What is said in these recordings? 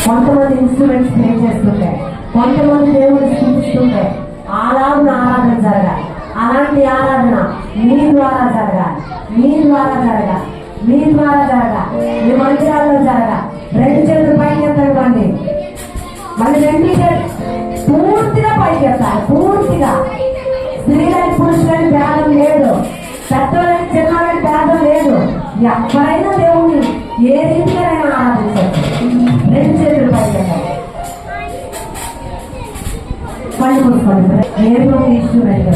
కొంతమంది instruments play చేస్తుంటే, కొంతమంది దేవుడు స్థుతిస్తుంటే అలాంటి ఆరాధన జరగాలి. అలాంటి ఆరాధన మీ ద్వారా జరగాలి, మీ ద్వారా జరగాలి, మీ ద్వారా జరగాలి, మీ మందిరాల్లో జరగాలి. రెండు చేతులు పైకి ఎత్తండి, మళ్ళీ రెండు పూర్తిగా పైకి ఎత్తాలి. పూర్తిగా స్త్రీలని పురుషులని భేదం లేదు, పెద్దలని చిన్నలని భేదం లేదు. ఎవరైనా దేవుణ్ణి ఏ రీతిగానైనా ఆరాధించవచ్చు. రెండు చేతులు పైకి ఎత్తాలి. పళ్ళు మూసుకోండి. ఏదో ఒక ఇన్స్ట్రుమెంట్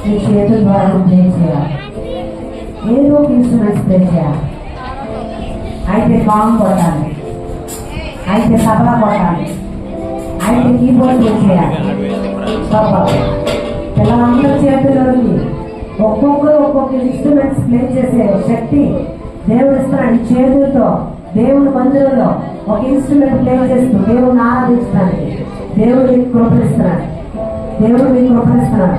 మీ చేతుల ద్వారా ప్లే చేయాలి. ఏదో ఒక ఇన్స్ట్రుమెంట్స్ ప్లే చేయాలి. అయితే కాంగ్ కొట్టాలి, అయితే తబలా కొట్టాలి, అయితే కీబోర్డ్ ప్లే చేయాలి. పిల్లలందరి చేతుల్లోకి ఒక్కొక్కరు ఒక్కొక్క ఇన్స్ట్రుమెంట్స్ ప్లే చేసే శక్తి దేవుడు ఇస్తున్నాడు. చేతులతో దేవుని మందిరంలో ఒక ఇన్స్ట్రుమెంట్ ప్లే చేస్తూ దేవుడిని ఆరాధించడానికి దేవుడు మీకు కృపణిస్తున్నాడు. దేవుడు మీకు కృపణిస్తున్నాడు.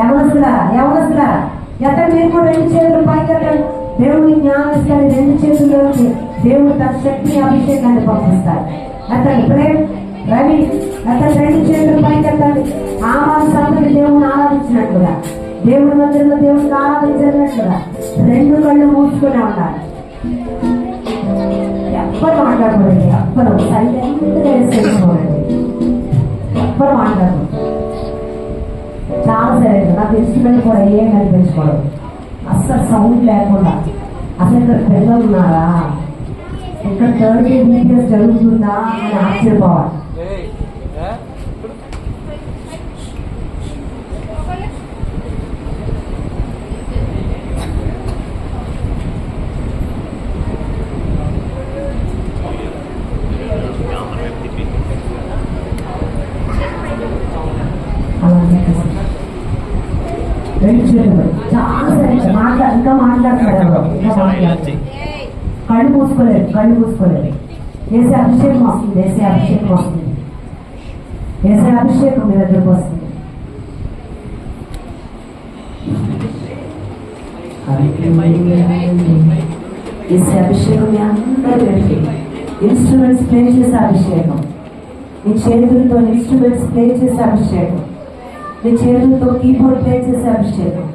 ఎవరొస్తున్నారా ఎక్కడ మీరు కూడా రెండు చేతులు పైకి ఎత్తండి. దేవుడిని జ్ఞానం ఇస్తాడు. రెండు చేతుల్లోకి దేవుడు తన శక్తిని అభిషేకాన్ని పంపిస్తాడు. అతను ప్రేమ్ రవి అతను రెండు చేతులు పైకి ఎత్తండి. ఆమాన సంతతి దేవుని ఆరాధించినట్లుగా, దేవుడి మందిరంలో దేవుడిని ఆరాధించినట్లుగా రెండు కళ్ళు మూసుకునే ఉండాలి. ఎవ్వరు మాట్లాడకూడదు, ఎవ్వరు సైలెంట్గా వేసుకోండి, ఎవ్వరు మాట్లాడకూడదు. చాలా సరే నాకు ఇన్స్ట్రుమెంట్ కూడా ఏం కనిపించుకోవడం, అస్సలు సౌండ్ లేకుండా. అసలు ఇక్కడ పిల్లలు ఉన్నారా, ఇక్కడ 30 BPS జరుగుతుందా అని ఆశ్చర్యపోవాలి. చాలా సరే ఇంకా మాట్లాడుతున్నారు. కళ్ళు మూసుకోలేదు. వేసే అభిషేకం వస్తుంది, వేసే అభిషేకం వస్తుంది, వేసే అభిషేకం మీ దగ్గరకు వస్తుంది. వేసే అభిషేకం మీ అందరూ ఇన్స్ట్రుమెంట్స్ ప్లే చేసే అభిషేకం, మీ చేతులతో ఇన్స్ట్రుమెంట్స్ ప్లే చేసే అభిషేకం, మీ చేతులతో కీబోర్డ్ ప్లే చేసే అభిషేకం,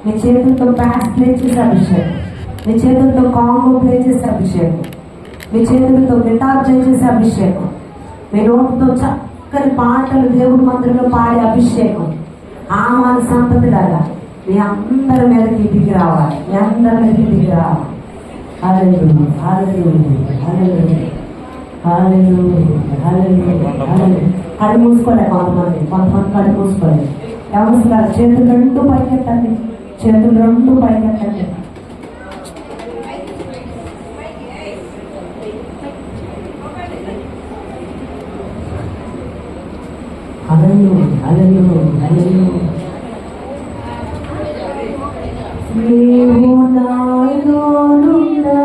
మీ చేతులతో బ్యాస్ ప్లే చేసే అభిషేకం, మీ చేతులతో కాంగో ప్లే చేసే అభిషేకం, మీ చేతులతో గిటార్ ప్లే చేసే అభిషేకం, మీ నోటితో చక్కని పాటలు దేవుడి మందిరంలో పాడే అభిషేకం ఆమాన సంతతి లాగా మీ అందరి మీదకి దిగి రావాలి, మీ అందరి మీదకి దిగి రావాలి. హల్లెలూయా, హల్లెలూయా, హల్లెలూయా, హల్లెలూయా, హల్లెలూయా. కళ్ళు మూసుకోలే కొంతమంది కళ్ళు మూసుకోలేదు. ఎవరు చేతులు రెండు పైకెత్తండి, చేతులు రెండు పైకెత్తండి. హల్లెలూయా, హల్లెలూయా, హల్లెలూయా. నీవు నాలోనున్నా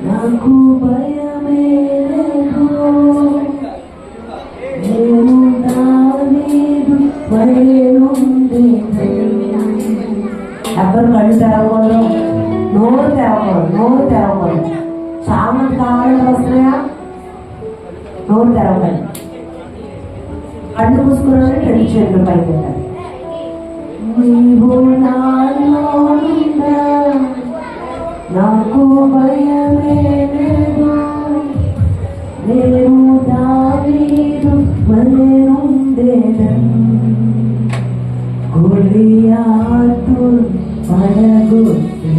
నాకు భయమే లేదు, నేను దావీదు వలెనుండే. ఎవరు కళ్ళు తెరవకూడదు, నోరు తెరవకూడదు. చాలా మంది కావాలంటే వస్తున్నాయా, నోరు తెరవకండి. కళ్ళు మూసుకున్నాను, రెండు చేతులు పైకి పెట్టాలి. నీవు నాలోనున్నా నాకు భయమే లేదు, నేను దావీదు వలెనుండెదను. గొలియాతు పడగొట్టి